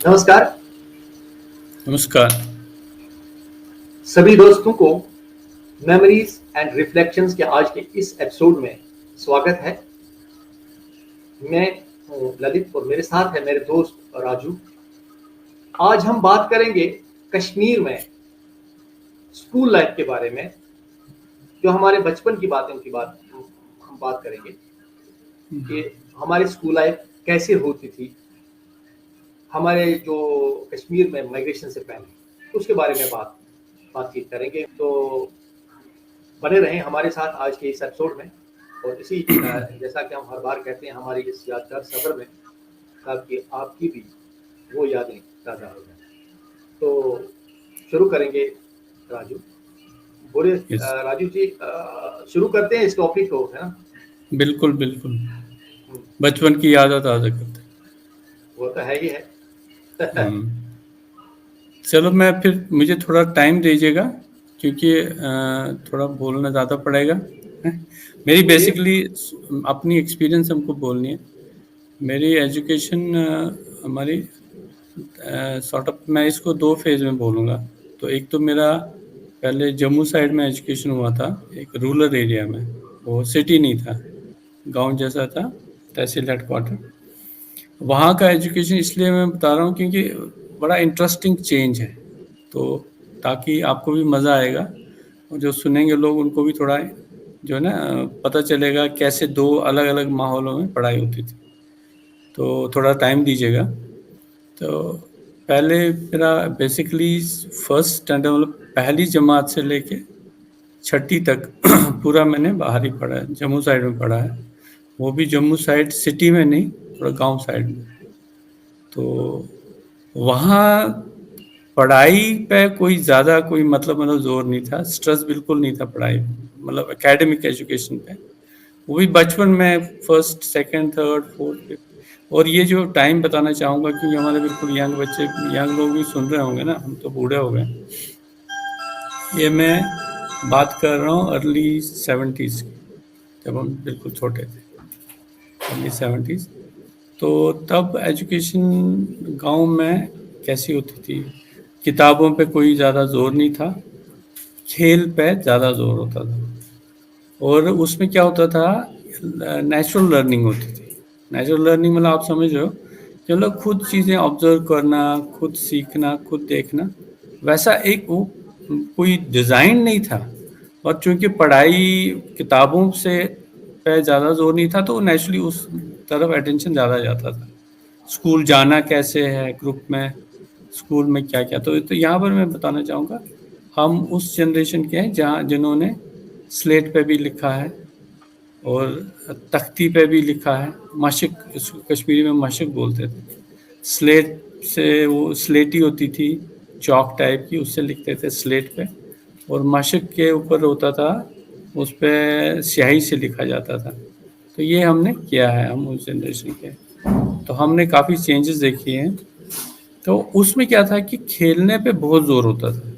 नमस्कार। नमस्कार। सभी दोस्तों को मेमोरीज एंड रिफ्लेक्शंस के आज के इस एपिसोड में स्वागत है। मैं हूँ ललित और मेरे साथ है मेरे दोस्त राजू। आज हम बात करेंगे कश्मीर में स्कूल लाइफ के बारे में, जो हमारे बचपन की बातें की बात हम बात करेंगे कि हमारी स्कूल लाइफ कैसे होती थी, हमारे जो कश्मीर में माइग्रेशन से पहले उसके बारे में बातचीत करेंगे। तो बने रहें हमारे साथ आज के इस एपिसोड में। और इसी जैसा कि हम हर बार कहते हैं, हमारी इस यादगार सफर में ताकि आपकी भी वो यादें ताज़ा हो जाए। तो शुरू करेंगे राजू। बोले यस, राजू जी, शुरू करते हैं इस टॉपिक को, है ना। बिल्कुल, बिल्कुल। हम्म, बचपन की यादें ताज़ा करते वो तो है ही है। हैं। चलो मैं फिर मुझे थोड़ा टाइम दीजिएगा क्योंकि थोड़ा बोलना ज़्यादा पड़ेगा। हैं? मेरी बोलिए। बेसिकली अपनी एक्सपीरियंस हमको बोलनी है। मेरी एजुकेशन हमारी सॉर्ट ऑफ मैं इसको 2 फेज़ में बोलूँगा। तो एक तो मेरा पहले जम्मू साइड में एजुकेशन हुआ था, एक रूरल एरिया में। वो सिटी नहीं था, गाँव जैसा था, तहसील हेडक्वार्टर। वहाँ का एजुकेशन इसलिए मैं बता रहा हूँ क्योंकि बड़ा इंटरेस्टिंग चेंज है, तो ताकि आपको भी मज़ा आएगा और जो सुनेंगे लोग उनको भी थोड़ा जो है ना पता चलेगा कैसे 2 अलग-अलग माहौलों में पढ़ाई होती थी। तो थोड़ा टाइम दीजिएगा। तो पहले मेरा बेसिकली फर्स्ट स्टैंडर्ड मतलब पहली जमात से लेके छठी तक पूरा मैंने बाहर ही पढ़ा है, जम्मू साइड में पढ़ा है। वो भी जम्मू साइड सिटी में नहीं, थोड़ा गांव साइड में। तो वहाँ पढ़ाई पे कोई ज़्यादा कोई मतलब ज़ोर नहीं था, स्ट्रेस बिल्कुल नहीं था पढ़ाई मतलब एकेडमिक एजुकेशन पे। वो भी बचपन में first, second, third, fourth, fifth. और ये जो टाइम बताना चाहूँगा क्योंकि हमारे बिल्कुल यंग बच्चे, यंग लोग भी सुन रहे होंगे ना, हम तो बूढ़े हो गए। ये मैं बात कर रहा हूँ अर्ली 70s की, जब हम बिल्कुल छोटे थे, अर्ली 70s। तो तब एजुकेशन गांव में कैसी होती थी, किताबों पे कोई ज़्यादा जोर नहीं था, खेल पे ज़्यादा जोर होता था। और उसमें क्या होता था, नेचुरल लर्निंग होती थी। नेचुरल लर्निंग मतलब आप समझ रहे हो कि मतलब खुद चीज़ें ऑब्जर्व करना, खुद सीखना, खुद देखना। वैसा एक वो कोई डिज़ाइन नहीं था। और चूंकि पढ़ाई किताबों से पे ज़्यादा जोर नहीं था तो नेचुरली उस तरफ अटेंशन ज़्यादा जाता था। स्कूल जाना कैसे है, ग्रुप में, स्कूल में क्या क्या। तो यहाँ पर मैं बताना चाहूँगा हम उस जनरेशन के हैं जहाँ जिन्होंने स्लेट पे भी लिखा है और तख्ती पे भी लिखा है। मशक, इसको कश्मीरी में मशक बोलते थे। स्लेट से वो स्लेटी होती थी, चौक टाइप की, उससे लिखते थे स्लेट पे। और मशक के ऊपर होता था, उस पे स्याही से लिखा जाता था। तो ये हमने किया है, हम उस जनरेशन के। तो हमने काफ़ी चेंजेस देखी हैं। तो उसमें क्या था कि खेलने पे बहुत ज़ोर होता था,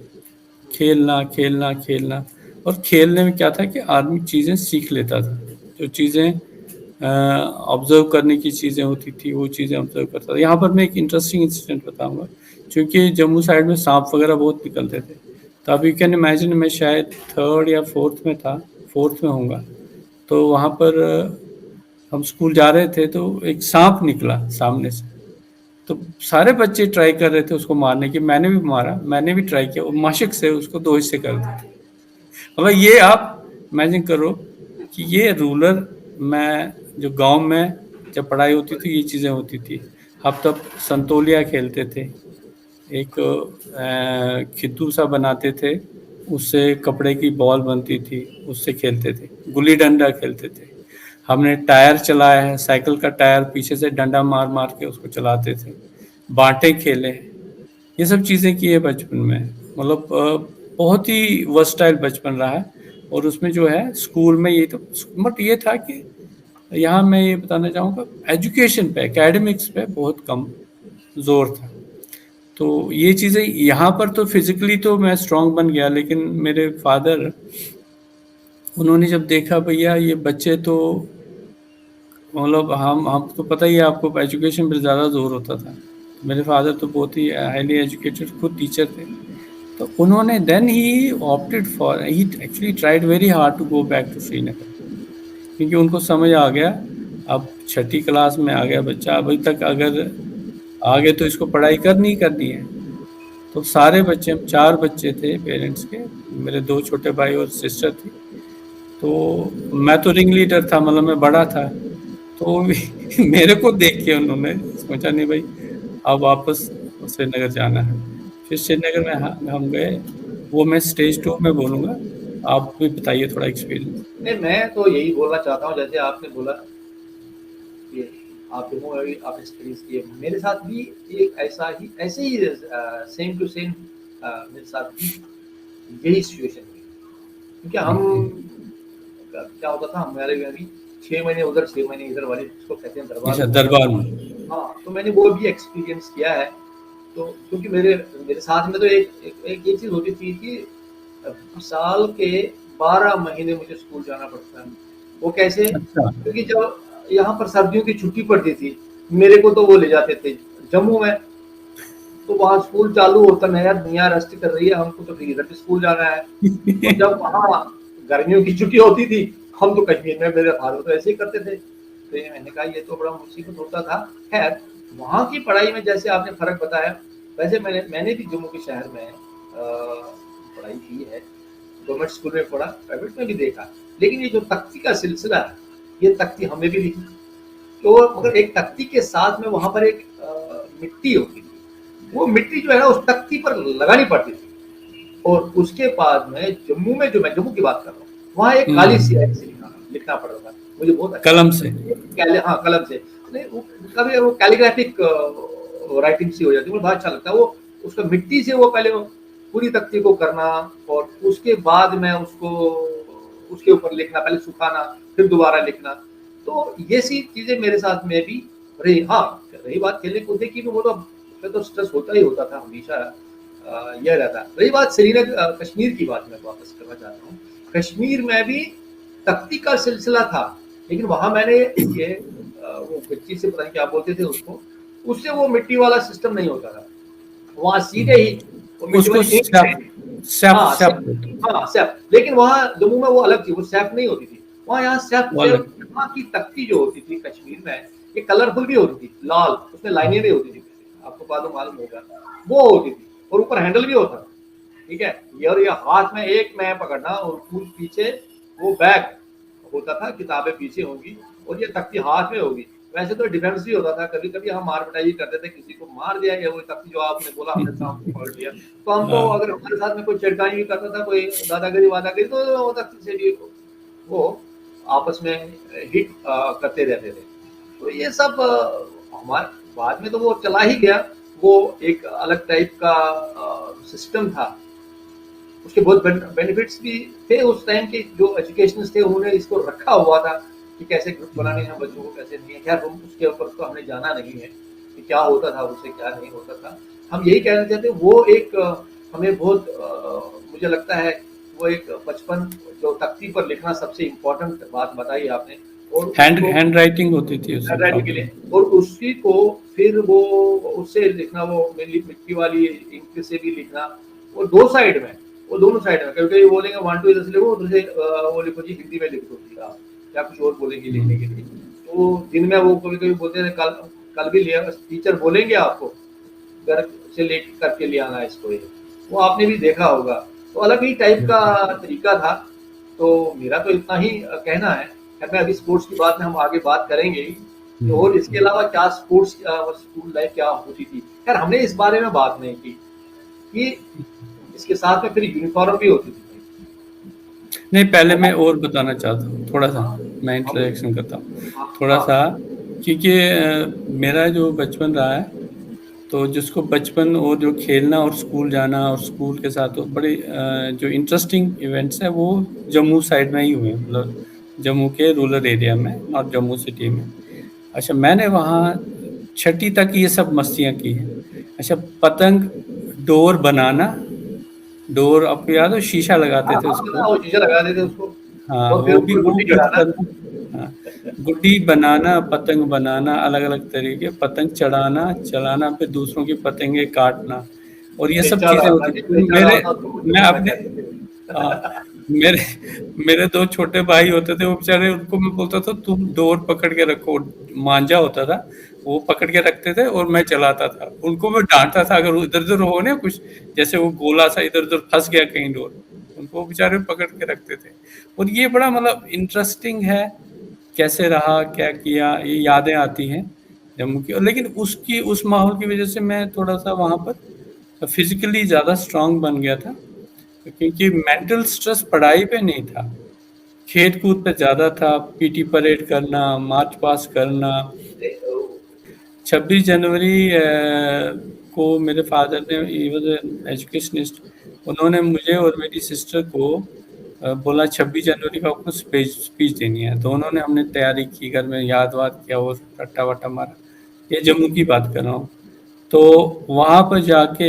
खेलना खेलना खेलना। और खेलने में क्या था कि आदमी चीज़ें सीख लेता था, जो चीज़ें ऑब्जर्व करने की चीज़ें होती थी वो चीज़ें ऑब्जर्व करता था। यहाँ पर मैं एक इंटरेस्टिंग इंसिडेंट बताऊंगा, क्योंकि जम्मू साइड में सांप वगैरह बहुत निकलते थे। तो आप यू कैन इमेजिन, मैं शायद थर्ड या फोर्थ में था, फोर्थ में होऊंगा। तो वहाँ पर हम स्कूल जा रहे थे तो एक सांप निकला सामने से। तो सारे बच्चे ट्राई कर रहे थे उसको मारने की, मैंने भी मारा, मैंने भी ट्राई किया और मशक से उसको 2 हिस्से कर दिया। मतलब ये आप इमेजिन करो कि ये रूरल में, जो गांव में जब पढ़ाई होती थी ये चीज़ें होती थी। हम तब संतोलिया खेलते थे, एक खिद्दू सा बनाते थे, उससे कपड़े की बॉल बनती थी, उससे खेलते थे। गुल्ली डंडा खेलते थे। हमने टायर चलाया है, साइकिल का टायर पीछे से डंडा मार मार के उसको चलाते थे। बांटे खेले, ये सब चीज़ें की है बचपन में। मतलब बहुत ही वर्सटाइल बचपन रहा है। और उसमें जो है स्कूल में ये तो, बट ये था कि यहाँ मैं ये बताना चाहूँगा एजुकेशन पे, एकेडमिक्स पे बहुत कम जोर था। तो ये चीज़ें यहाँ पर तो फिजिकली तो मैं स्ट्रांग बन गया, लेकिन मेरे फादर, उन्होंने जब देखा भैया ये बच्चे तो मतलब हम तो पता ही है आपको, एजुकेशन पर ज़्यादा जोर होता था। मेरे फादर तो बहुत ही हाईली एजुकेटेड, खुद टीचर थे। तो उन्होंने then he opted for, he actually tried very hard to go back to Srinagar, क्योंकि उनको समझ आ गया अब छठी क्लास में आ गया बच्चा, अभी तक अगर आगे तो इसको पढ़ाई करनी ही करनी है। तो सारे बच्चे, हम 4 बच्चे थे पेरेंट्स के, मेरे 2 छोटे भाई और सिस्टर थी। तो मैं तो रिंग लीडर था, मतलब मैं बड़ा था। तो मेरे को देख के उन्होंने सोचा नहीं भाई अब वापस श्रीनगर जाना है। फिर श्रीनगर में हम गए। वो मैं स्टेज 2 में बोलूँगा, आप भी बताइए थोड़ा एक्सपीरियंस। नहीं, मैं तो यही बोलना चाहता हूँ, जैसे आपने बोला कि आप जम्मू में भी आपने एक्सपीरियंस किए, मेरे साथ भी एक ऐसे ही सेम टू सेम मेरे साथ भी यही सिचुएशन हुई। क्योंकि क्या होता था, हमारे में भी 6 महीने उधर 6 महीने इधर वाली जिसको कहते हैं दरबार अच्छा, में। दरबार में। हाँ, तो मैंने वो भी एक्सपीरियंस किया है। तो क्योंकि मेरे मेरे साथ में तो एक ये चीज़ होती थी कि साल के 12 महीने मुझे स्कूल जाना पड़ता है। वो कैसे? अच्छा। क्योंकि जब यहाँ पर सर्दियों की छुट्टी पड़ती थी, मेरे को तो वो ले जाते थे जम्मू में। तो वहाँ स्कूल चालू होता है, यार दुनिया रेस्ट कर रही है, हमको तो फिर इधर भी स्कूल जाना है। और जब वहाँ गर्मियों की छुट्टी होती थी, हम तो कश्मीर में, मेरे फादर तो ऐसे ही करते थे। तो ये मैंने कहा ये तो बड़ा मुसीबत होता था। खैर, वहाँ की पढ़ाई में जैसे आपने फर्क बताया, वैसे मैंने भी जम्मू के शहर में पढ़ाई की है। गवर्नमेंट स्कूल में पढ़ा, प्राइवेट में भी देखा। लेकिन ये जो तख्ती का सिलसिला है, ये तख्ती हमें भी लिखी। तो मगर एक तख्ती के साथ में वहाँ पर एक मिट्टी होती थी। वो मिट्टी जो है ना उस तख्ती पर लगानी पड़ती थी। और उसके बाद में जम्मू में, जो मैं जम्मू की बात कर रहा हूँ, वहाँ एक काली स्याही से लिखना पड़ता था। मुझे बहुत अच्छा, कलम से। हाँ, कलम से। नहीं, कभी वो कैलीग्राफिक राइटिंग सी हो जाती है, मुझे बहुत अच्छा लगता है वो। उसका मिट्टी से वो पहले पूरी तख्ती को करना, और उसके बाद में उसको उसके ऊपर लिखना, पहले सुखाना, फिर दोबारा लिखना। तो ये सी चीजें मेरे साथ में भी रही। हाँ, रही बात खेलने कूदने की, वो तो उसमें तो स्ट्रेस होता ही होता था हमेशा, यह रहता। रही बात श्रीनगर कश्मीर की बात मैं वापस करना चाहता हूँ। कश्मीर में भी तख्ती का सिलसिला था, लेकिन वहां मैंने ये वो गच्ची से पता नहीं क्या बोलते थे उसको, उससे वो मिट्टी वाला सिस्टम नहीं होता था। वहां सीधे ही वो मिट्टी उसको वाली ईंट से। सैफ हाँ, सैफ हाँ, सैफ। लेकिन वहां जम्मू में वो अलग थी, वो सैफ नहीं होती थी। वहां यहाँ सैफ वो से। अलग। वहां की तख्ती जो होती थी कश्मीर में, ये कलरफुल भी होती थी, लाल, उसमें लाइनें भी होती थी, आपको बाद में मालूम होगा, वो होती थी। और ऊपर हैंडल भी होता था, ठीक है। ये हाथ में एक मैं पकड़ना, और पीछे वो बैग होता था, किताबें पीछे होंगी और ये तख्ती हाथ में होगी। वैसे तो डिफेंस भी होता था, कभी कभी हम मार पिटाई करते थे, किसी को मार दिया, या वो तख्ती जो आपने बोला हमने सामने पकड़ लिया, तो हमको अगर हमारे साथ में कोई छेड़खानी भी करता था, कोई दादागिरी वादागिरी, तो वो तख्ती से भी वो आपस में हिट करते रहते थे। तो ये सब हमारे बाद में तो वो चला ही गया। वो एक अलग टाइप का सिस्टम था। उसके बहुत बेनिफिट्स भी थे उस टाइम के, जो एजुकेशनिस्ट थे उन्होंने इसको रखा हुआ था कि कैसे ग्रुप बनाने हैं बच्चों को, कैसे नहीं है। खैर, हम उसके ऊपर तो हमने जाना नहीं है कि क्या होता था उससे, क्या नहीं होता था। हम यही कहना चाहते हैं, वो एक हमें बहुत मुझे लगता है वो एक बचपन, जो तख्ती पर लिखना सबसे इम्पोर्टेंट बात बताई आपने। और हैंड राइटिंग होती थी उससे हैंड के लिए, और उसी को फिर वो उससे लिखना, वो मिट्टी वाली इंक से भी लिखना, वो दो साइड में, वो दोनों साइड में। कभी कभी बोलेंगे 1 2 इधर से लिखो, उधर से वो लिखो जी, हिंदी में लिख दो जी, आप क्या कुछ और बोलेंगे लिखने के लिए। तो दिन में वो कभी कभी बोलते हैं कल भी लिया, टीचर बोलेंगे आपको घर से ले करके ले आना इसको, ये वो आपने भी देखा होगा। तो अलग ही टाइप का तरीका था। तो मेरा तो इतना ही कहना है। मैं अभी स्पोर्ट्स की बात में हम आगे बात करेंगे ही। और इसके अलावा क्या स्पोर्ट्स स्कूल लाइफ क्या होती थी, खैर हमने इस बारे में बात नहीं की कि इसके साथ में फिर यूनिफॉर्म भी होती थी। नहीं, पहले मैं और बताना चाहता हूँ थोड़ा सा, मैं इंट्रोडक्शन करता हूँ थोड़ा सा, क्योंकि मेरा जो बचपन रहा है, तो जिसको बचपन और जो खेलना और स्कूल जाना और स्कूल के साथ तो बड़े जो इंटरेस्टिंग इवेंट्स हैं वो जम्मू साइड में ही हुए हैं, मतलब जम्मू के रूरल एरिया में, नॉट जम्मू सिटी में। अच्छा, मैंने वहाँ 6ठी तक ये सब मस्तियाँ की हैं। अच्छा, पतंग डोर बनाना, डोर आपको याद हो, शीशा लगाते थे उसको, वो शीशा लगा देते उसको, हाँ, और फिर वो भी ऊपर वो गुड्डी गिफ्ट चढ़ाना। करना, हाँ, गुड्डी बनाना, पतंग बनाना, अलग-अलग तरीके पतंग चढ़ाना, चलाना, फिर दूसरों की पतंगे काटना और ये सब बेचारा चीज़ें होती ललित थी। बेचारा होता तो मुझे मैं बोलना अपने चाहिए। मेरे मेरे 2 छोटे भाई होते थे, वो बेचारे उनको मैं बोलता था तुम डोर पकड़ के रखो, मांझा होता था, वो पकड़ के रखते थे और मैं चलाता था। उनको मैं डाँटता था अगर वो इधर-उधर हो ना कुछ, जैसे वो गोला सा इधर-उधर फँस गया कहीं डोर, उनको वो बेचारे पकड़ के रखते थे। और ये बड़ा मतलब इंटरेस्टिंग है, कैसे रहा, क्या किया, ये यादें आती हैं जम्मू की। और लेकिन उसकी उस माहौल की वज़ह से मैं थोड़ा-सा वहाँ पर फिज़िकली ज़्यादा स्ट्रॉन्ग बन गया था, क्योंकि मेंटल स्ट्रेस पढ़ाई पे नहीं था, खेल-कूद पे ज़्यादा था, पीटी परेड करना, मार्च पास्ट करना। 26 जनवरी को मेरे फादर ने, ही वाज़ एन एजुकेशनिस्ट, उन्होंने मुझे और मेरी सिस्टर को बोला 26 जनवरी को आपको स्पीच देनी है। दोनों ने हमने तैयारी की, घर में याद-वाद किया और रट्टा-वट्टा मारा। ये जम्मू की बात कर रहा हूँ। तो वहाँ पर जाके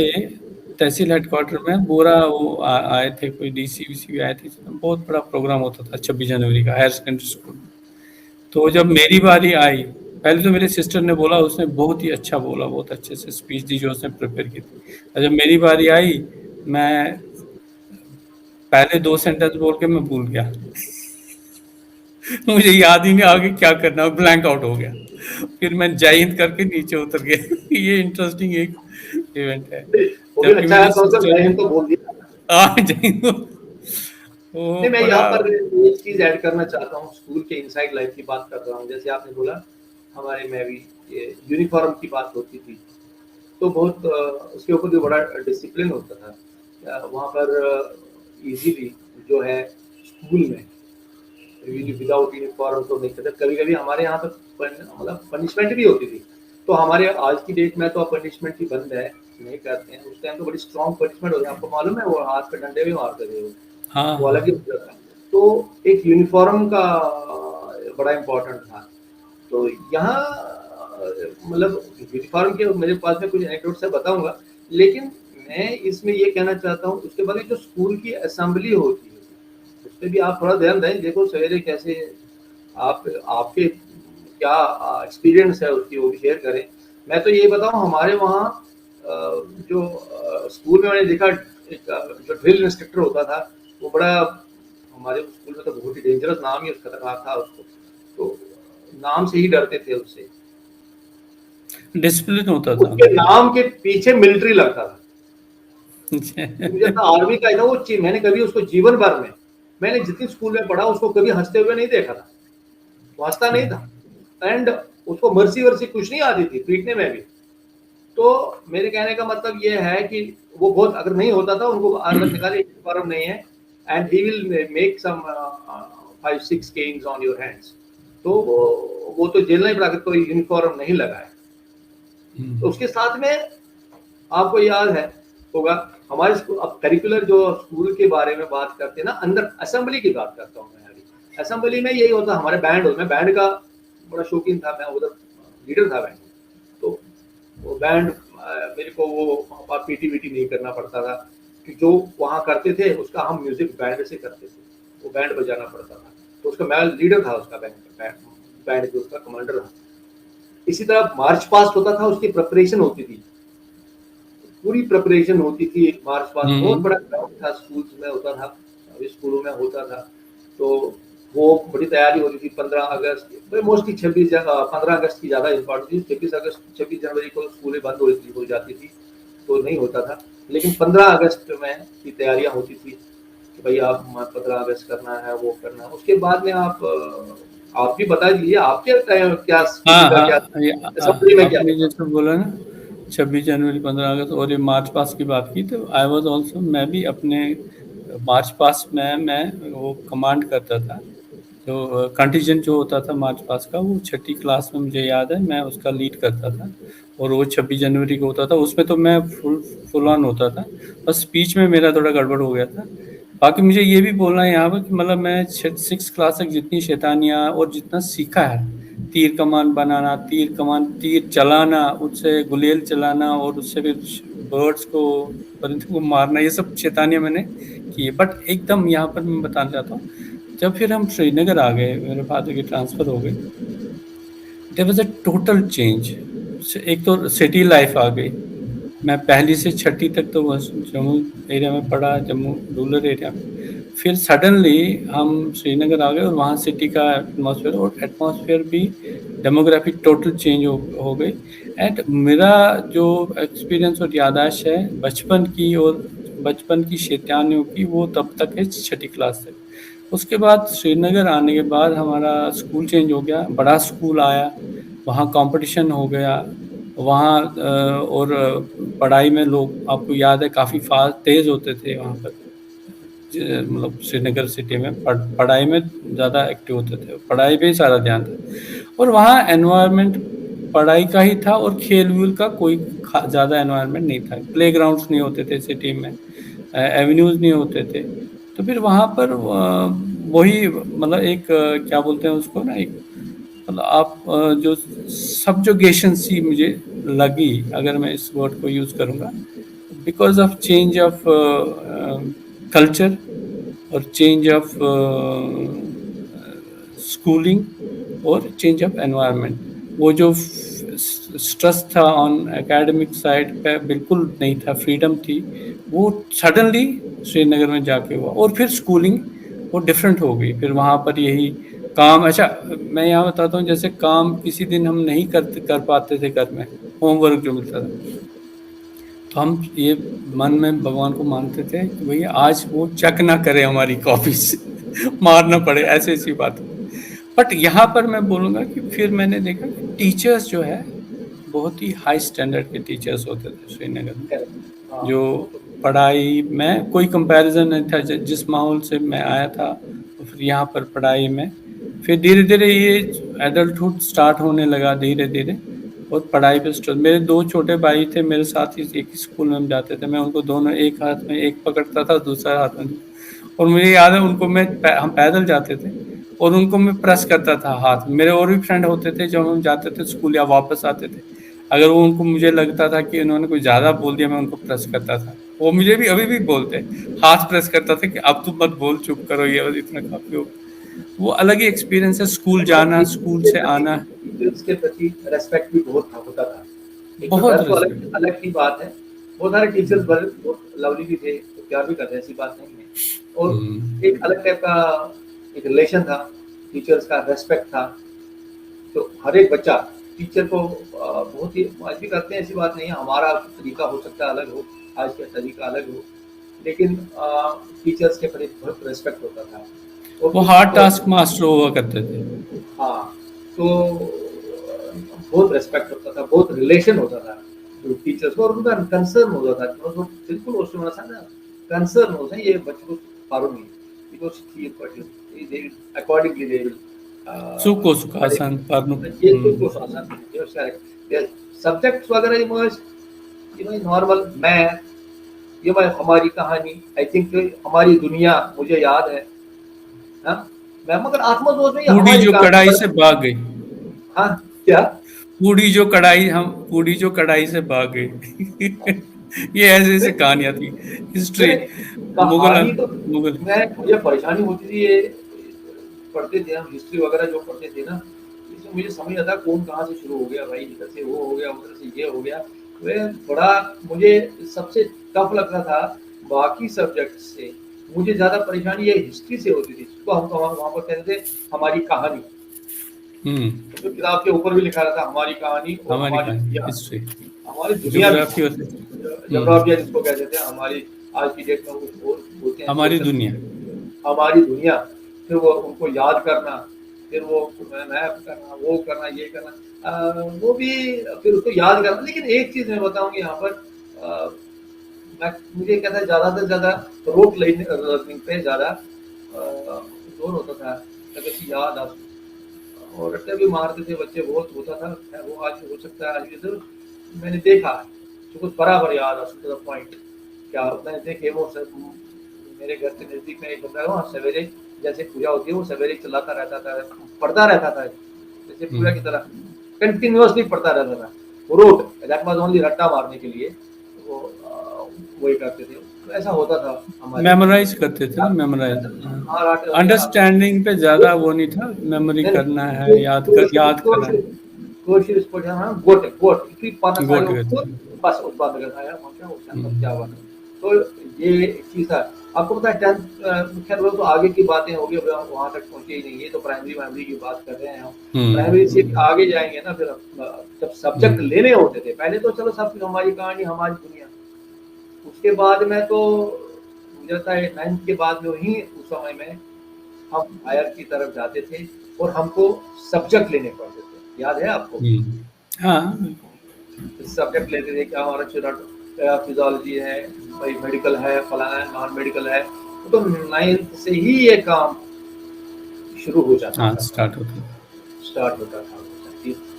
तहसील हेडक्वार्टर में पूरा वो आए थे, कोई डीसी-वीसी भी आए थे, बहुत बड़ा प्रोग्राम होता था 26 जनवरी का हायर सेकेंडरी स्कूल में। तो जब मेरी बारी आई, पहले तो मेरी सिस्टर ने बोला, उसने बहुत ही अच्छा बोला, बहुत अच्छे से स्पीच दी जो उसने प्रिपेयर की थी। और जब मेरी बारी आई, मैं पहले 2 सेंटेंस बोल के मैं भूल गया। मुझे याद ही नहीं आगे क्या करना, ब्लैंक आउट हो गया। फिर मैं जय हिंद करके नीचे उतर गया। ये इंटरेस्टिंग एक इवेंट है। वो भी जबकि अच्छा मेरी है, कम से कम सिस्टर जय हिंद तो बोल दिया। जय हिंद। वो नहीं, मैं बड़ा यहाँ पर एक चीज ऐड करना चाहता हूँ, स्कूल के इनसाइड लाइफ की बात कर रहा हूँ। जैसे आपने बोला, हमारे में भी ये यूनिफॉर्म की बात होती थी, तो बहुत उसके ऊपर भी बड़ा डिसिप्लिन होता था। वहाँ पर इजीली जो है स्कूल में विदाउट यूनिफॉर्म तो नहीं करते। कभी-कभी हमारे यहाँ तो मतलब पनिशमेंट भी होती थी। तो हमारे आज की डेट में तो पनिशमेंट ही बंद है, नहीं करते हैं। उस टाइम तो बड़ी स्ट्रॉन्ग पनिशमेंट होती है, आपको मालूम है, वो हाथ पे डंडे भी मारते थे वो। हाँ, वो अलग ही हाँ। होता था। तो एक यूनिफॉर्म का बड़ा इम्पोर्टेंट था। तो यहाँ मतलब यूनिफॉर्म के मेरे पास में कुछ एनेक्डोट्स है, बताऊँगा। लेकिन मैं इसमें ये कहना चाहता हूँ, उसके बाद जो स्कूल की असेंबली होती है, उसपे भी आप थोड़ा ध्यान दें। देखो सवेरे कैसे आप आपके क्या एक्सपीरियंस है उसकी, वो भी शेयर करें। मैं तो ये बताऊँ, हमारे वहाँ जो स्कूल में मैंने देखा, एक जो ड्रिल इंस्ट्रक्टर होता था, वो बड़ा हमारे स्कूल में तो बहुत ही डेंजरस नाम ही उसका रखा था उसको, तो नाम से ही डरते थे उससे। डिसिप्लिन होता था उसके उनका। नाम के पीछे मिलिट्री लगता था। मुझे तो आर्मी का था वो मैंने कभी उसको जीवन भर में, मैंने जितनी स्कूल में पढ़ा, उसको कभी हंसते हुए नहीं देखा था। वो हंसता नहीं था, एंड उसको मर्सी वर्सी कुछ नहीं आती थी पीटने में भी। तो मेरे कहने का मतलब ये है कि वो बहुत, अगर नहीं होता था उनको अंदर निकाले, फॉर्म नहीं है, and he will make some 5-6 cans on your hands. तो वो तो जेल नहीं पड़ा, कोई यूनिफॉर्म नहीं लगा है। तो उसके साथ में आपको याद है होगा, हमारे स्कूल अब करिकुलर जो स्कूल के बारे में बात करते हैं ना, अंदर असेंबली की बात करता हूँ मैं अभी। असेंबली में यही होता, हमारे मैं बैंड का बड़ा शौकीन था, मैं उधर लीडर था बैंड। तो वो बैंड मेरे को वो पीटी वीटी नहीं करना पड़ता था, कि जो वहाँ करते थे उसका हम म्यूजिक बैंड से करते थे, वो बैंड बजाना पड़ता था। तो उसका मैं लीडर था, उसका बैंड के उसका कमांडर था। इसी तरह मार्च पास्ट होता था, उसकी प्रिपरेशन होती थी, पूरी प्रिपरेशन होती थी। एक मार्च पास्ट बहुत बड़ा ग्राउंड था, स्कूल में होता था, अभी स्कूलों में होता था। तो वो बड़ी तैयारी होती थी। 15 अगस्त मोस्टली 15 अगस्त की ज़्यादा इम्पोर्टेंट थी। 26 जनवरी को स्कूलें बंद हो जाती थी, तो नहीं होता था। लेकिन 15 अगस्त में की तैयारियां होती थी कि भाई आप 15 अगस्त करना है, वो करना है। उसके बाद में आप भी बता दीजिए, आपके क्या हाँ, स्कूल का क्या हाँ, ये असेंबली में क्या आपने होता? जैसे बोला ना 26 जनवरी, 15 अगस्त और ये मार्च पास्ट की बात की, तो आई वाज़ आल्सो, मैं भी अपने मार्च पास्ट में मैं वो कमांड करता था। तो कंटिजेंट जो होता था मार्च पास्ट का, वो 6ठी क्लास में मुझे याद है, मैं उसका लीड करता था। और वो 26 जनवरी को होता था, उसमें तो मैं फुल ऑन होता था। बस स्पीच में मेरा थोड़ा गड़बड़ हो गया था। बाकी मुझे ये भी बोलना है यहाँ पर कि मतलब मैं 6th क्लास तक जितनी शैतानियाँ और जितना सीखा है, तीर कमान बनाना, तीर चलाना, उससे गुलेल चलाना और उससे फिर बर्ड्स को, परिंदों को मारना, ये सब शैतानियाँ मैंने की है। बट एकदम यहाँ पर मैं बताना चाहता हूँ, जब फिर हम श्रीनगर आ गए, मेरे फादर की ट्रांसफ़र हो गई, there was a total change. एक तो सिटी लाइफ आ गई। मैं पहली से छठी तक तो बस जम्मू एरिया में पढ़ा, जम्मू रूरल एरिया में। फिर सडनली हम श्रीनगर आ गए और वहाँ सिटी का एटमॉस्फेयर, और एटमॉस्फेयर भी डेमोग्राफी टोटल चेंज हो गई। एंड मेरा जो एक्सपीरियंस और याददाश्त है बचपन की, और बचपन की शैतानियों की, वो तब तक है छठी क्लास तक। उसके बाद श्रीनगर आने के बाद हमारा स्कूल चेंज हो गया, बड़ा स्कूल आया, वहाँ कंपटीशन हो गया, वहाँ और पढ़ाई में लोग, आपको याद है, काफ़ी फास्ट तेज़ होते थे वहाँ पर। मतलब श्रीनगर सिटी में पढ़ाई में ज़्यादा एक्टिव होते थे, पढ़ाई पे ही सारा ध्यान था। और वहाँ एनवायरनमेंट पढ़ाई का ही था, और खेल वूल का कोई ज़्यादा एनवायरनमेंट नहीं था। प्लेग्राउंड्स नहीं होते थे सिटी में, एवेन्यूज़ नहीं होते थे। तो फिर वहाँ पर वही मतलब एक क्या बोलते हैं उसको ना, एक मतलब आप जो सब्जुगेशन सी मुझे लगी, अगर मैं इस वर्ड को यूज़ करूँगा, because of change of culture और चेंज ऑफ स्कूलिंग और चेंज ऑफ एनवायरनमेंट। वो जो स्ट्रेस था ऑन एकेडमिक साइड पे बिल्कुल नहीं था, फ्रीडम थी, वो सडनली श्रीनगर में जाके हुआ। और फिर स्कूलिंग वो डिफरेंट हो गई। फिर वहाँ पर यही काम, अच्छा मैं यहाँ बताता हूँ, जैसे काम किसी दिन हम नहीं कर पाते थे घर में, होमवर्क जो मिलता था, तो हम ये मन में भगवान को मानते थे कि भैया आज वो चेक ना करे हमारी कॉपी से मारना पड़े, ऐसी ऐसी बात। बट यहाँ पर मैं बोलूँगा कि फिर मैंने देखा कि टीचर्स जो है बहुत ही हाई स्टैंडर्ड के टीचर्स होते थे श्रीनगर में, करेक्ट। हाँ, जो वो तो पढ़ाई में कोई कंपैरिजन नहीं था। जिस माहौल से मैं आया था, तो फिर यहाँ पर पढ़ाई में फिर धीरे धीरे ये एडल्टहुड स्टार्ट होने लगा धीरे धीरे। और पढ़ाई पे स्ट्रेस, मेरे दो छोटे भाई थे मेरे साथ ही, एक ही स्कूल में हम जाते थे, मैं उनको दोनों एक हाथ में एक पकड़ता था, दूसरा हाथ में। और मुझे याद है उनको हम पैदल जाते थे और उनको मैं प्रेस करता था हाथ में। मेरे और भी फ्रेंड होते थे, जब हम जाते थे स्कूल या वापस आते थे, अगर वो उनको मुझे लगता था कि इन्होंने कुछ ज़्यादा बोल दिया, मैं उनको प्रेस करता था। वो मुझे भी अभी भी बोलते हैं, हाथ प्रेस करता था कि अब तुम मत बोल, चुप करो, ये बस इतना काफ़ी हो। वो अलग ही एक्सपीरियंस है, स्कूल जाना, स्कूल से आना। टीचर्स के प्रति रेस्पेक्ट भी बहुत होता था। एक तो बहुत डर तो अलग रिस्पेक्ट। अलग की बात है। बहुत सारे टीचर्स बहुत लवली भी थे, तो प्यार भी करते हैं, ऐसी बात नहीं है। और एक अलग टाइप का एक रिलेशन था, टीचर्स का रेस्पेक्ट था। तो हर एक बच्चा टीचर को बहुत ही आज भी करते हैं, ऐसी बात नहीं है। हमारा तरीका हो सकता है अलग हो, आज का तरीका अलग हो, लेकिन टीचर्स के प्रति बहुत रेस्पेक्ट होता था। और वो किसी हार्ड को टास्क मास्टर हुआ करते थे। हाँ, तो बहुत रेस्पेक्ट होता था, बहुत रिलेशन होता था जो टीचर्स को, और उनका कंसर्न होता था, तो बिल्कुल उसमें ना कंसर्न होता है, ये बच्चों को फॉलो नहीं, because he they accordingly they will सुको सुखासन परनु। ये तो शासन ये उसका सब्जेक्ट्स वगैरह नॉर्मल मैथ, ये भाई हमारी कहानी, आई थिंक हमारी दुनिया मुझे याद है। हाँ, मैं मगर आत्मदोष में ये पूड़ी हमारी जो कढ़ाई कहानी। से भाग गई, हाँ, क्या पूड़ी जो कढ़ाई से भाग गई ये ऐसी ऐसी कहानियां थी, हिस्ट्री। मैंने मुगल कहानी तो मुगल मैं मुझे परेशानी होती थी ये पढ़ते थे हम हिस्ट्री वगैरह जो पढ़ते थे ना, इसमें मुझे समझ आता कौन कहाँ से शुरू हो गया, भाई इधर से वो हो गया, उधर से ये हो गया। वे बड़ा मुझे सबसे टफ लगता था बाकी सब्जेक्ट से। मुझे ज्यादा परेशानी ये हिस्ट्री से होती थी, तो हम वहाँ पर कहते थे हमारी कहानी, तो किताब के ऊपर भी लिखा रहता हमारी कहानी और हमारी हमारी कहानी, दुनिया। हिस्ट्री, हमारी दुनिया भी ज्योग्राफी था, होती। जोग्राफिया जिसको कहते थे, हमारी आज की डेट में वो बोलते हैं हमारी सोशल, दुनिया। हमारी दुनिया। फिर वो उनको याद करना, फिर वो मैप करना, वो करना, ये करना, वो भी फिर उसको याद करना। लेकिन एक चीज मैं बताऊंगी यहाँ पर, मैं मुझे कहता है ज्यादा से ज्यादा रोट लर्निंग पे ज्यादा जोर होता था, अगर ऐसी याद आ। और रट्टे भी मारते थे बच्चे, बहुत होता था। वो आज हो सकता है, आज भी तो मैंने देखा है, तो कुछ बराबर याद आ सकता था पॉइंट क्या मैंने देखे। वो सब मेरे घर के नजदीक में एक बंदा है, वहाँ सवेरे जैसे पूजा होती है वो सवेरे चलाता रहता था, पढ़ता रहता था, जैसे पूजा की तरह कंटिन्यूअसली पढ़ता रहता था। वो रोट दैट वाज ओनली रट्टा मारने के लिए वो वही करते थे। ऐसा होता था हमारे मेमोराइज करते थे ना, मेमोराइज। हाँ रात अंडरस्टैंडिंग पे ज्यादा वो नहीं था, मेमोरी नहीं करना है, नहीं याद करना है। कोशिश को जाना गोट की पाना सारे गोट उसको कहते थे। बस उस बात अगर आया हम क्या होता है क्या हम्म, बात है। तो ये एक चीज है। आपको पता है 10th खैर वो तो आगे की बातें होगी, अब हम वहां तक पहुंचे ही नहीं, ये तो प्राइमरी की बात कर रहे हैं हम। प्राइमरी से हम्म, आगे जाएंगे ना फिर जब सब्जेक्ट हम्म, लेने होते थे पहले तो चलो सब हमारी कहानी हमारी दुनिया, उसके बाद में तो मुझे लगता है 9th के बाद में ही उस समय में हम हायर की तरफ जाते थे और हमको सब्जेक्ट लेने पड़ते थे, याद है आपको? हाँ, सब्जेक्ट लेते थे क्या हमारा स्टूडेंट फिजियोलॉजी है, भाई मेडिकल है, फलाना है, नॉन मेडिकल है, तो 9th से ही ये काम शुरू हो जाता हाँ, था, स्टार्ट होता था। स्टार्ट होता था।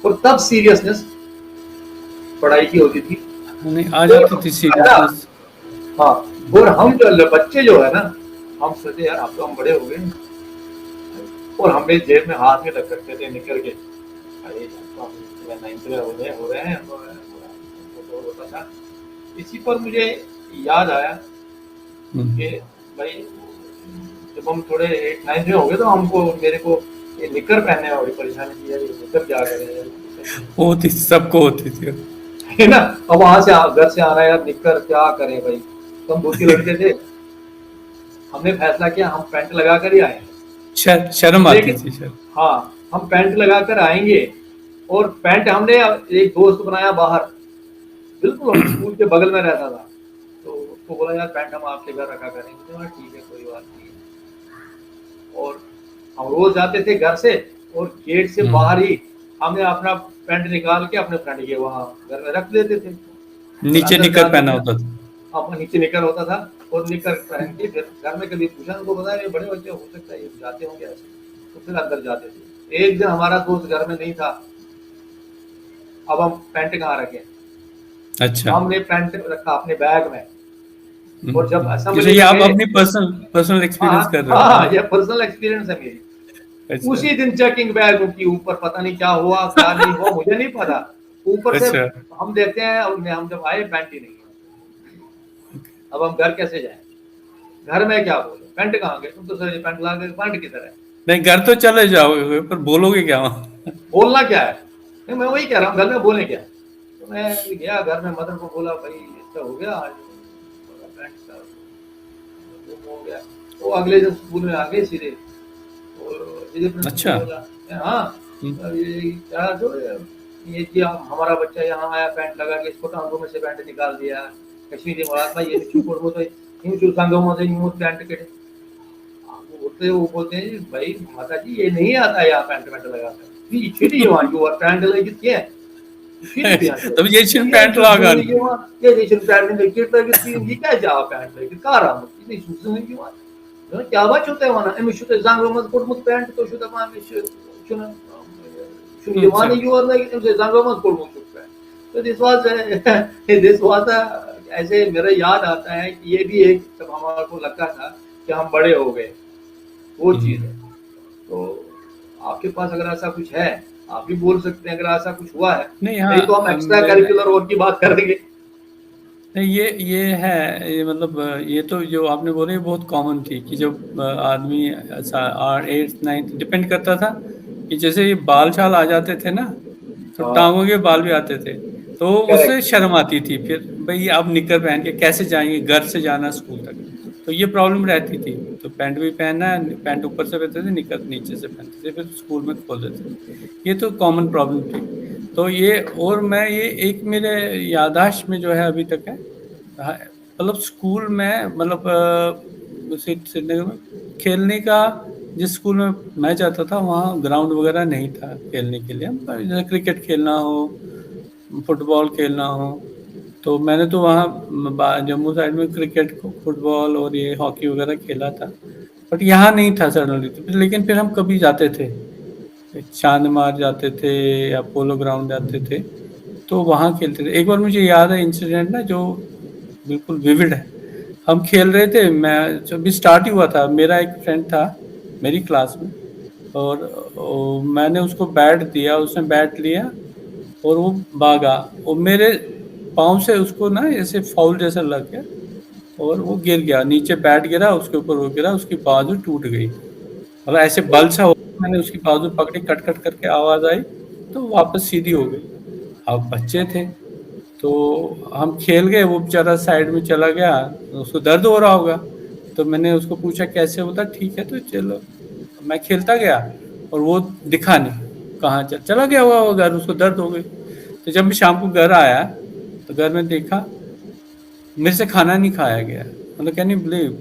और तब सीरियसनेस पढ़ाई की होती थी। नहीं, आ और जाती थी है ना, सीरियसनेस। हाँ, और हम जो बच्चे जो है ना, हम सोचे यार अब तो हम बड़े हो गए, और हमें जेब में हाथ में रख सकते थे निकल के, अरे तो हम 9th में हो रहे हैं तो होता था। इसी पर मुझे याद आया कि भाई जब हम थोड़े 8th 9th में हो गए तो हमको मेरे को ये निकर पहनने में बड़ी परेशानी थी यार, ये निकर क्या करें होती, सबको होती थी। है ना। अब वहां से घर से आना यार निकर क्या करें भाई, तो हम 2 3 लड़के थे, हमने फैसला किया हम पैंट लगा कर ही आए, शर्म आती लेकिन थी सर। हाँ हम पैंट लगा कर आएंगे। और पैंट हमने एक दोस्त बनाया बाहर, बिल्कुल हम स्कूल के बगल में रहता था, तो उसको बोला यार पैंट हम आपके घर रखा करेंगे, तो ठीक है कोई बात नहीं। और हम रोज जाते थे घर से, और गेट से बाहर ही हमने अपना पैंट निकाल के अपने फ्रेंड के वहाँ घर में रख देते थे, फिर नीचे अंदर निकर जाते पहना थे, होता था। अब नीचे निकल होता था, और निकल पहन के फिर घर में कभी पूछा उनको, बताया ये बड़े बच्चे हो सकता है ये जाते होंगे ऐसे, तो फिर अंदर जाते थे। एक दिन हमारा दोस्त घर में नहीं था, अब हम पैंट कहाँ रखें, अच्छा। हमने पैंट रखा अपने बैग में, और जब जैसे असेंबली ये में आप गए, अपनी पर्सनल पर्सनल एक्सपीरियंस हाँ कर रहे हो, है हाँ ना? ये पर्सनल एक्सपीरियंस है मेरी। अच्छा, उसी दिन चेकिंग बैग की ऊपर पता नहीं क्या हुआ क्या नहीं हुआ मुझे नहीं पता, ऊपर से अच्छा। हम देखते हैं, और हम जब आए पैंट ही नहीं है। अब हम घर कैसे जाएं, घर में क्या बोले पैंट कहाँ गए, तुम तो सर पैंट ला गए, पैंट किधर है, नहीं, घर तो चले जाओगे पर बोलोगे क्या वहाँ? बोलना क्या है। नहीं मैं वही कह रहा हूँ घर में बोले क्या, तो मैं गया घर में, मदर को बोला भाई ऐसा हो गया आज, पैंट का गुम हो गया। वो अगले दिन स्कूल में आ गए सीधे, और सीधे प्रिंसिपल अच्छा। को बोला हाँ ये क्या जो ये कि हमारा बच्चा यहाँ आया पैंट लगा के, इसको टांगों में से पैंट निकाल दिया, कश्मीरी महात्मा ये चुप तो यूं संगमों से यूं पैंट के बोलते, वो बोलते हैं भाई माता जी ये नहीं आता है यहाँ पैंट वैंट लगाकर, you shouldn't you want your pant like it, yeah you shouldn't be तब ये ये पैंट लागान। ये nation pant like it like it, ये क्या जा पैंट like it कहाँ रहा ये नहीं you want क्या बात होता है वहाँ एम शुद्ध जांग मत कोट मत पैंट तो शुद्ध मान शुद्ध शुद्ध ये मान you are like एम से जांग मत कोट मत पैंट, तो this was ऐसे मेरा याद आता है कि ये भी एक जब हमारे को लगता था कि हम बड़े हो गए, वो चीज है। तो आपके पास अगर ऐसा कुछ है आप भी बोल सकते हैं अगर ऐसा कुछ हुआ है, नहीं, नहीं तो हम एक्स्ट्रा करिकुलर और की बात करेंगे। नहीं, ये है, ये मतलब ये तो जो आपने बोले ये बहुत कॉमन थी कि जब आदमी 8th 9th डिपेंड करता था कि जैसे ये बाल छाल आ जाते थे ना, तो टांगों के बाल भी आते थे, तो उससे करेक्ट। शर्म आती थी। फिर भाई अब निकर पहन के कैसे जाएंगे, घर से जाना स्कूल तक, तो ये प्रॉब्लम रहती थी। तो पैंट भी पहनना है, पैंट ऊपर से पहनते थे, निकर नीचे से पहनते थे, फिर स्कूल में खोल देते थे। ये तो कॉमन प्रॉब्लम थी। तो ये, और मैं ये एक मेरे याददाश्त में जो है अभी तक है, मतलब स्कूल में, मतलब श्रीनगर में खेलने का, जिस स्कूल में मैं जाता था वहाँ ग्राउंड वगैरह नहीं था खेलने के लिए। हम जैसे क्रिकेट खेलना हो, फुटबॉल खेलना हो, तो मैंने तो वहाँ जम्मू साइड में क्रिकेट, फुटबॉल और ये हॉकी वगैरह खेला था, बट यहाँ नहीं था सडनली। लेकिन फिर हम कभी जाते थे, चांद मार जाते थे या पोलो ग्राउंड जाते थे, तो वहाँ खेलते थे। एक बार मुझे याद है इंसिडेंट ना, जो बिल्कुल विविड है। हम खेल रहे थे, मैं जब भी स्टार्ट ही हुआ था, मेरा एक फ्रेंड था मेरी क्लास में, और मैंने उसको बैट दिया, उसने बैट लिया और वो भागा, और मेरे पाँव से उसको ना ऐसे फाउल जैसा लग गया, और वो गिर गया, नीचे बैठ गिरा, उसके ऊपर वो गिरा, उसकी बाजू टूट गई। मतलब ऐसे बल सा हुआ, मैंने उसकी बाजू पकड़ी, कट कट करके आवाज आई, तो वापस सीधी हो गई। अब बच्चे थे, तो हम खेल गए, वो बेचारा साइड में चला गया, उसको दर्द हो रहा होगा। तो मैंने उसको पूछा कैसे, बोलता ठीक है तो चलो। मैं खेलता गया और वो दिखा नहीं, कहाँ चला गया होगा वो घर, उसको दर्द हो गई। तो जब मैं शाम को घर आया, तो घर में देखा मेरे से खाना नहीं खाया गया। मतलब कैन यू बिलीव,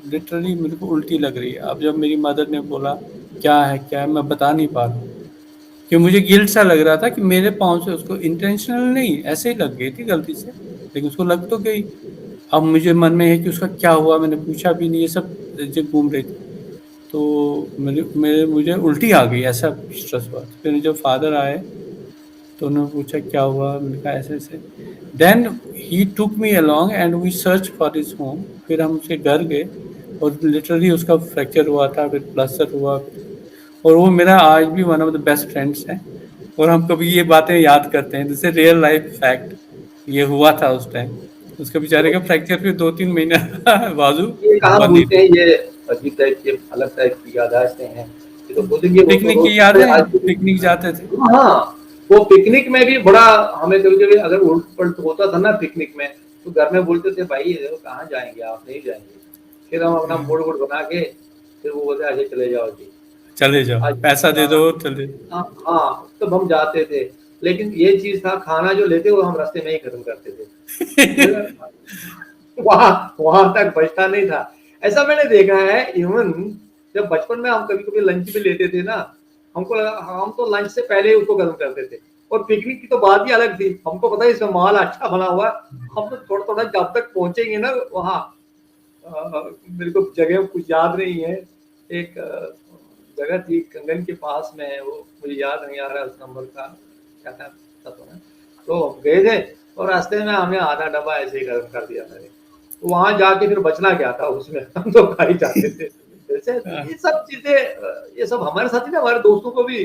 लिटरली मेरे को उल्टी लग रही है। अब जब मेरी मदर ने बोला क्या है, मैं बता नहीं पा रहा हूँ, कि मुझे गिल्ट सा लग रहा था कि मेरे पाँव से उसको इंटेंशनल नहीं, ऐसे ही लग गई थी गलती से, लेकिन उसको लग तो गई। अब मुझे मन में है कि उसका क्या हुआ, मैंने पूछा भी नहीं, ये सब चीजें घूम रही थी। तो मुझे उल्टी आ गई, ऐसा स्ट्रेस हुआ। तो फिर जब फादर आए, तो उन्होंने पूछा क्या हुआ, मैंने कहा ऐसे ऐसे। Then he took me along and we search for his home. फिर हम उसके घर गए, और लिटरली उसका फ्रैक्चर हुआ था, फिर प्लास्टर हुआ, और वो मेरा आज भी one of the best friends है। और हम कभी ये बातें याद करते हैं, जैसे रियल लाइफ फैक्ट ये हुआ था उस टाइम। उसका बेचारे तो का फ्रैक्चर फिर 2-3 महीना बाजू ये कहाँ बंद ही भूलते थी। हैं, ये अजीब टाइप के अलग टाइप की यादाश्तें हैं। ये तो बोलेंगे वो तो पिकनिक की रोज याद से है, आज भी। पिकनिक जाते थे। हाँ, वो पिकनिक में भी बड़ा हमें कभी कभी अगर उलट पलट होता था ना पिकनिक में, तो घर में बोलते थे भाई ये कहाँ जाएंगे आप, नहीं जाएंगे। फिर हम अपना मूड वूड बना के फिर वो बोलते अच्छा चले जाओ जी। चले जाओ, आज पैसा दे हाँ, दो, चले। हाँ, तब हम जाते थे। लेकिन ये चीज था, खाना जो लेते वो हम रास्ते में ही खत्म करते थे। वहां वहां तक बचता नहीं था। ऐसा मैंने देखा है, इवन जब बचपन में हम कभी कभी लंच भी लेते थे ना, हमको लगा हम तो लंच से पहले ही उसको खत्म करते थे। और पिकनिक की तो बात ही अलग थी, हमको पता है इसमें माहौल अच्छा बना हुआ है, हम तो थोड़ा थोड़ा जब तक पहुंचेंगे ना वहाँ। मेरे को जगह कुछ याद नहीं है। एक जगह थी कंगन के पास में, वो मुझे याद नहीं आ रहा उस नंबर का क्या था, तो ना तो गए थे, और रास्ते में हमने आधा डब्बा ऐसे ही खत्म कर दिया था। तो वहां जाके फिर बचना क्या था उसमें, हम तो खा ही जाते थे। जैसे ये सब चीजें ये सब हमारे साथ ही ना, हमारे दोस्तों को भी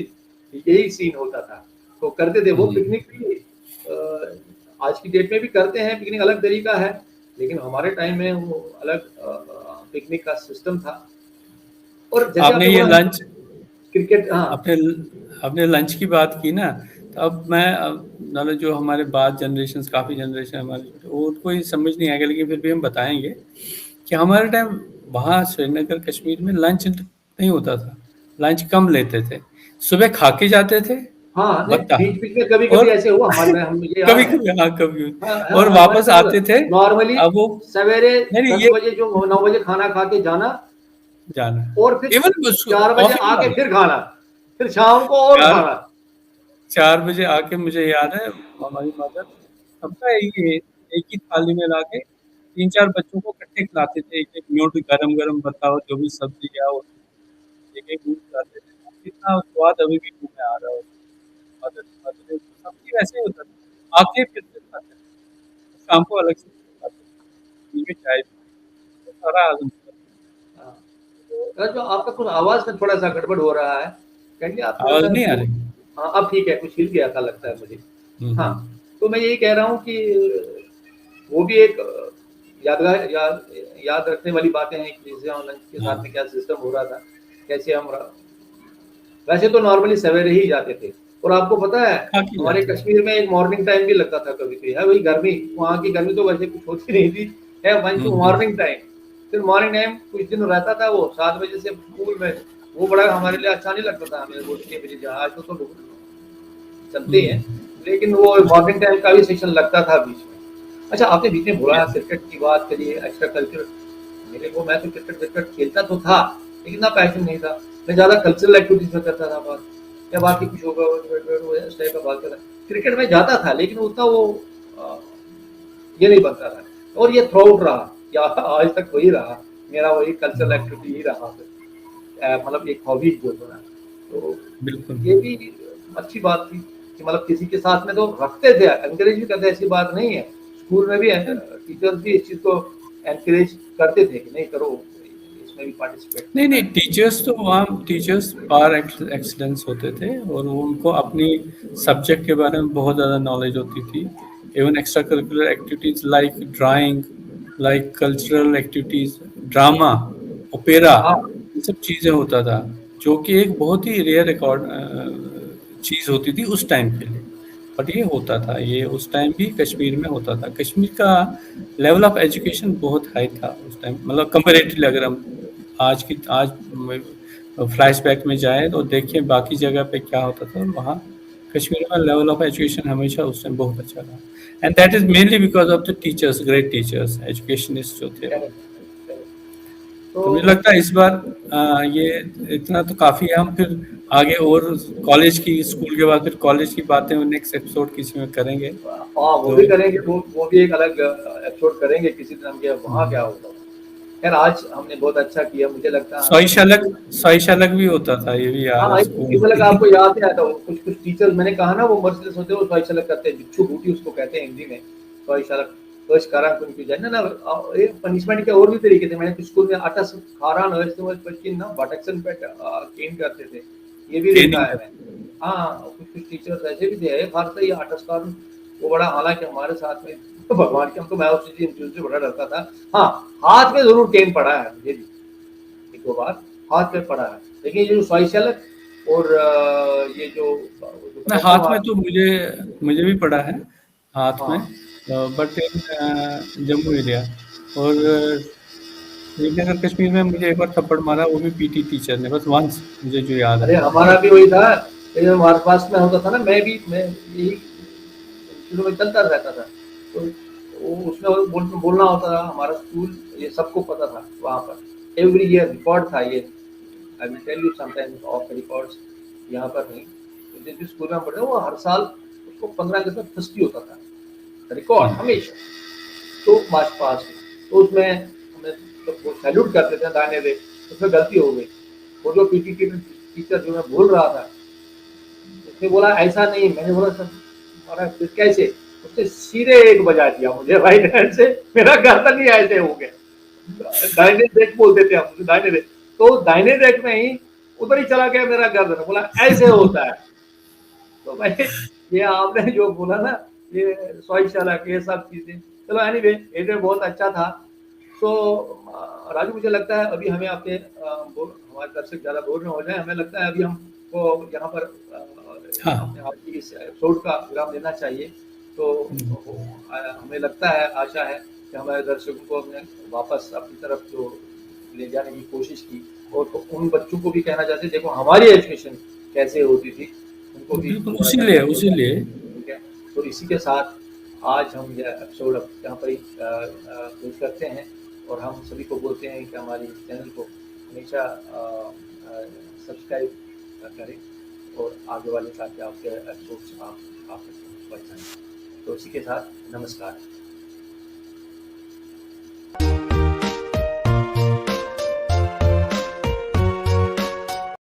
यही सीन होता था, तो करते थे वो पिकनिक भी। आज की डेट में भी करते हैं पिकनिक, अलग तरीका है, लेकिन हमारे टाइम में वो अलग पिकनिक का सिस्टम था। और जैसे आपने आपने ये बोला लंच क्रिकेट, हाँ आपने आपने लंच की बात की ना, तो अब मैं मतलब जो हमारे बाद जनरेशन, काफ़ी जनरेशन हमारे छोटे, वो उनको ये समझ नहीं आएगा, लेकिन फिर भी हम बताएंगे कि हमारे टाइम वहाँ श्रीनगर कश्मीर में लंच नहीं होता था, लंच कम लेते थे, सुबह खा के जाते थे हाँ, नहीं बत्ता, बीच बीच में कभी कभी और ऐसे हुआ हमारे में, हम मुझे याद कभी है। कभी, हाँ कभी, हाँ, और हाँ, हमारे वापस साथ आते थे। नॉर्मली अब वो सवेरे नहीं नहीं 10 ये बजे जो 9 बजे खाना खा के जाना, जाना, और फिर इवन 4 बजे ऑफिस आके वाले फिर खाना, फिर शाम को और चार खाना। 4 बजे आके, मुझे याद है हमारी मदर सबका ये एक ही थाली में ला के 3-4 बच्चों को इकट्ठे खिलाते थे, एक एक म्यूट गरम गरम बताओ, जो भी सब्जी या वो एक एक म्यूट खिलाते थे, इतना स्वाद अभी भी मुंह में आ रहा है। मदर मदर सबकी वैसे ही होता था, आके फिर से खाते थे, शाम को अलग से खाते थे, उनके चाय भी, तो सारा आदम हाँ, जो आपका कुछ आवाज में थोड़ा सा गड़बड़ हो रहा है, कहिए आप थोड़ा आवाज सा नहीं आ वो। रही। हाँ, अब ठीक है, कुछ हिल गया था लगता है मुझे। हाँ, हम्म। तो मैं यही कह रहा हूँ कि वो भी एक यादगार याद रखने वाली बातें हैं कि जैसे हम लंच के साथ में हाँ, क्या सिस्टम हो रहा था, कैसे हम वैसे तो नॉर्मली सवेरे ही जाते थे। और आपको पता है खा के हमारे जाते थे। कश्मीर में एक मॉर्निंग टाइम भी लगता था कभी कभी, है वही गर्मी, वहाँ की गर्मी तो वैसे कुछ होती नहीं थी, है one two hmm. Morning time. फिर मॉर्निंग टाइम कुछ दिन रहता था वो 7 बजे से स्कूल में, वो बड़ा हमारे लिए अच्छा नहीं लगता था, हमें वो 6 बजे जहाँ आज तो लोग चलते हैं, हम्म। लेकिन वो मॉर्निंग टाइम का भी सेशन लगता था बीच में। अच्छा, आपने बीच में बोला क्रिकेट की बात करिए, एक्स्ट्रा कल्चर। मेरे को, मैं तो क्रिकेट क्रिकेट खेलता तो था, लेकिन ना पैशन नहीं था। मैं ज्यादा कल्चरल एक्टिविटीज में करता था बात, या बाकी कुछ होगा इस टाइप का बात करता। क्रिकेट में जाता था, लेकिन उतना वो अ, ये नहीं बनता था। और ये थ्रू आउट रहा, या आज तक वही रहा, मेरा वही कल्चरल एक्टिविटी ही रहा, मतलब एक हॉबी जो बना। तो बिल्कुल। ये भी अच्छी बात थी कि मतलब किसी के साथ में तो रखते थे, एनकरेज भी करते, ऐसी बात नहीं है। स्कूल में भी टीचर्स भी इस चीज को एनकरेज करते थे कि नहीं करो, इसमें भी पार्टिसिपेट नहीं करना नहीं, है। टीचर्स तो वहाँ टीचर्स पार एक्सीलेंस होते थे, और वो उनको अपनी सब्जेक्ट के बारे में बहुत ज़्यादा नॉलेज होती थी। Even extra curricular activities like drawing, like cultural activities, drama, opera, हाँ ये सब चीजें होता था, जो कि एक बहुत ही रेयर रिकॉर्ड चीज होती थी उस टाइम के लिए। बट ये होता था, ये उस टाइम भी कश्मीर में होता था। कश्मीर का लेवल ऑफ एजुकेशन बहुत हाई था उस टाइम, मतलब कंपेरेटिवली अगर हम आज फ्लैशबैक में जाए तो देखिए बाकी जगह पे क्या होता था, और वहाँ कश्मीर में लेवल ऑफ एजुकेशन हमेशा उस टाइम बहुत अच्छा था। And that is mainly because of the teachers, great teachers, educationist जो थे वो। Correct correct. तो तो मुझे लगता है इस बार ये इतना तो काफी है। हम फिर आगे और कॉलेज की, स्कूल के बाद फिर कॉलेज की बातें नेक्स्ट एपिसोड किसी में करेंगे। हाँ वो तो भी करेंगे, वो भी एक अलग एपिसोड करेंगे किसी दिन हम, वहाँ क्या होगा। खैर आज हमने बहुत अच्छा किया, मुझे लगता है सॉई हमने शालक, सॉई शालक भी होता था, ये भी याद हाँ है इस स्कूल अलग की। आपको याद है, तो कुछ कुछ टीचर्स मैंने कहा ना वो मर्सिलेस होते हैं, वो स्वैच्छलक करते हैं, बिच्छू बूटी उसको कहते हैं हिंदी में, स्वैच्छलक स्वैच्छकारा कुछ जाने ना। ये पनिशमेंट के और भी तरीके थे, मैंने कुछ स्कूल में अटस खारान बच्चे ना बटक्सन पे केन करते थे, ये भी देखा ट्रेनिंग है का। मैंने। हाँ कुछ कुछ टीचर्स ऐसे भी थे खास ये अटस खारान, वो बड़ा, हालांकि हमारे साथ में तो भगवान के, हम तो मैं उस चीज से बड़ा डरता था। हाँ हाथ में जरूर केन पड़ा है मुझे भी, एक दो बार हाथ में पड़ा है, लेकिन ये जो स्वैच्छलक और ये जो ना, पद्म हाथ में तो मुझे मुझे भी पड़ा है, हाथ में, हाँ बट इन जम्मू एरिया। और श्रीनगर कश्मीर में मुझे एक बार थप्पड़ मारा, वो भी पीटी टीचर ने, बस वंस, मुझे जो याद है। अरे हमारा भी वही था, ये हमारे पास में होता था ना, मैं यही शुरू में चलता रहता था, तो वो उसमें बोलना होता था, हमारा स्कूल ये सबको पता था वहाँ पर, एवरी ईयर रिकॉर्ड था ये। I will tell you sometimes off records, यहाँ पर नहीं, तो जिस भी स्कूल में हम पढ़े वो हर साल उसको 15 अगस्त में फर्स्ट होता था, रिकॉर्ड हम्म, हमेशा। तो मार्च पास में, तो उसमें हमें तो वो सैल्यूट करते थे दाहिने वे, उसमें गलती हो गई, वो जो पीटी टीचर जो मैं बोल रहा था, उसने बोला ऐसा नहीं, मैंने बोला सर हमारा फिर कैसे, उसने सीधे एक बजा दिया मुझे राइट हैंड से, मेरा गर्दन ही ऐसे हो गया, दाहिने देख बोलते थे हम उसे, दाहिने देख, तो दाहिने देख में ही उधर ही चला गया मेरा गर्दन, बोला ऐसे होता है। तो भाई ये आपने जो बोला ना, ये स्वैच्छलक ये सब चीजें, चलो एनीवे ये तो बहुत अच्छा था। तो राजू मुझे लगता है अभी हमें अपने हमारे दर्शक ज्यादा बोर न हो जाए, हमें लगता है अभी हमको यहाँ पर हाँ। अपने आज की इस एपिसोड का विराम देना चाहिए। तो हमें लगता है, आशा है कि हमारे दर्शकों को हमने वापस अपनी तरफ जो ले जाने की कोशिश की, और तो उन बच्चों को भी कहना चाहते देखो हमारी एजुकेशन कैसे होती थी, उनको भी बिल्कुल, थोड़ा उसीलिए जानकारी हो जाए। उसीलिए ठीक है, तो इसी के साथ आज हम यह एपिसोड अब यहाँ पर ही क्लोज करते हैं, और हम सभी को बोलते हैं कि हमारी चैनल को हमेशा सब्सक्राइब करें, और आगे वाले ताकि आपके एपिसोड्स आप तक पहुँच जाएँ। तो इसी के साथ नमस्कार।